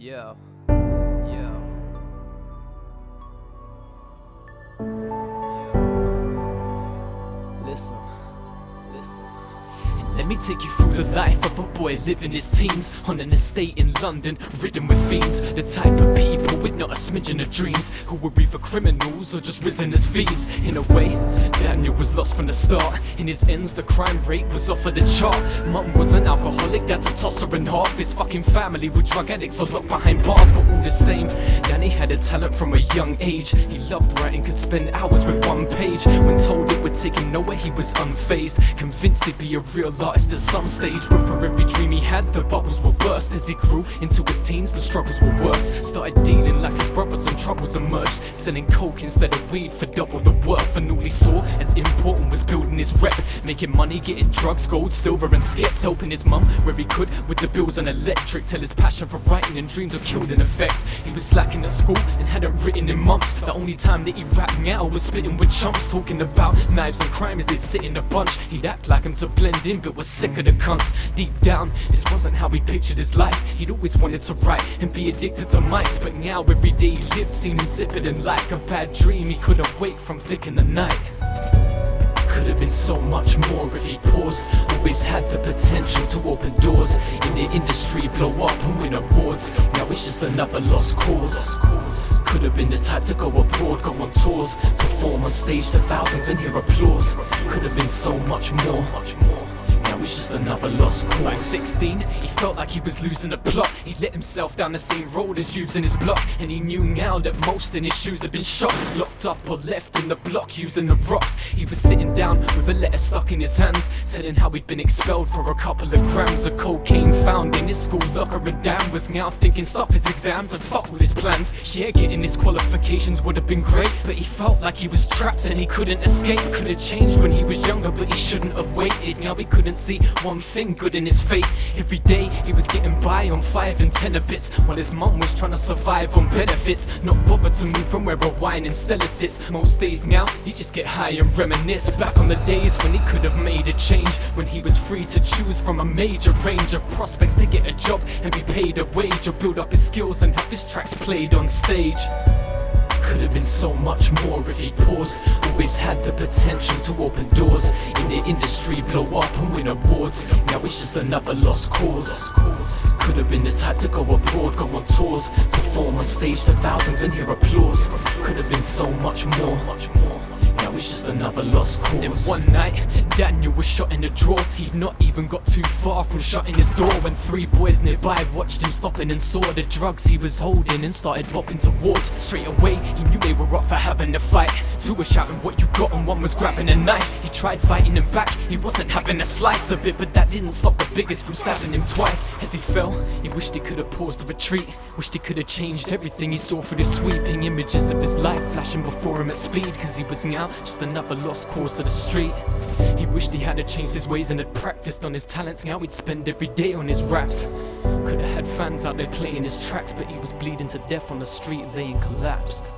Yeah. Yeah. Listen. Let me take you through the life of a boy living his teens on an estate in London, ridden with fiends. The type of people with not a smidgen of dreams, who were either criminals or just risen as thieves. In a way, Daniel was lost from the start. In his ends, the crime rate was off of the chart. Mum was an alcoholic, dad's a tosser and half. His fucking family were drug addicts or locked behind bars, but all the same, Danny had a talent from a young age. He loved writing, could spend hours with one page. When told it would take him nowhere, he was unfazed, convinced he'd be a real artist at some stage. But for every dream he had, the bubbles will burst. As he grew into his teens, the struggles were worse. Started dealing like his brothers and troubles emerged, selling coke instead of weed for double the worth. And all he saw as important was building his rep, making money, getting drugs, gold, silver and skits, helping his mum where he could with the bills and electric, till his passion for writing and dreams were killed in effect. He was slacking at school and hadn't written in months. The only time that he rapped out was spitting with chumps, talking about knives and crime as they'd sit in a bunch. He'd act like him to blend in, but was sick of the cunts. Deep down, this wasn't how he pictured his life. He'd always wanted to write and be addicted to mics, but now every day he lived seemed insipid and like a bad dream. He couldn't wake from thick in the night. Could have been so much more if he paused. Always had the potential to open doors in the industry, blow up and win awards. Now it's just another lost cause. Could have been the type to go abroad, go on tours, perform on stage to thousands and hear applause. Could have been so much more. Now it's just another lost cause. By 16, he felt like he was losing the plot. He let himself down the same road as youths in his block, and he knew now that most in his shoes had been shot, locked up or left in the block using the rocks. He was sitting down with a letter stuck in his hands, telling how he'd been expelled for a couple of grams of cocaine found in his school locker. And Dan was now thinking stop his exams and fuck all his plans. Yeah, getting his qualifications would have been great, but he felt like he was trapped and he couldn't escape. Could have changed when he was younger, but he shouldn't have waited. Now he couldn't see one thing good in his fate. Every day he was getting by on 5 and 10 bits, while his mum was trying to survive on benefits. Not bothered to move from where a wine and Stella sits. Most days now you just get high and reminisce back on the days when he could have made a change, when he was free to choose from a major range of prospects to get a job and be paid a wage, or build up his skills and have his tracks played on stage. Could have been so much more if he paused. Always had the potential to open doors in the industry, blow up and win awards. Now it's just another lost cause. Could have been the type to go abroad, go on tours, perform on stage to thousands and hear applause. Could have been so much more. Now it's just another lost cause. Then one night, Daniel was shot in the drawer. He'd not even got too far from shutting his door when 3 boys nearby watched him stopping and saw the drugs he was holding and started bopping towards. Straight away, he knew they were up for having a fight. 2 were shouting what you got and 1 was grabbing a knife. He tried fighting him back, he wasn't having a slice of it, but that didn't stop the biggest from stabbing him twice. As he fell, he wished he could have paused the retreat, wished he could have changed everything he saw through the sweeping images of his life flashing before him at speed, cause he was now just another lost cause to the street. He wished he had changed his ways and had practiced on his talents. Now he'd spend every day on his raps. Could have had fans out there playing his tracks, but he was bleeding to death on the street, laying collapsed.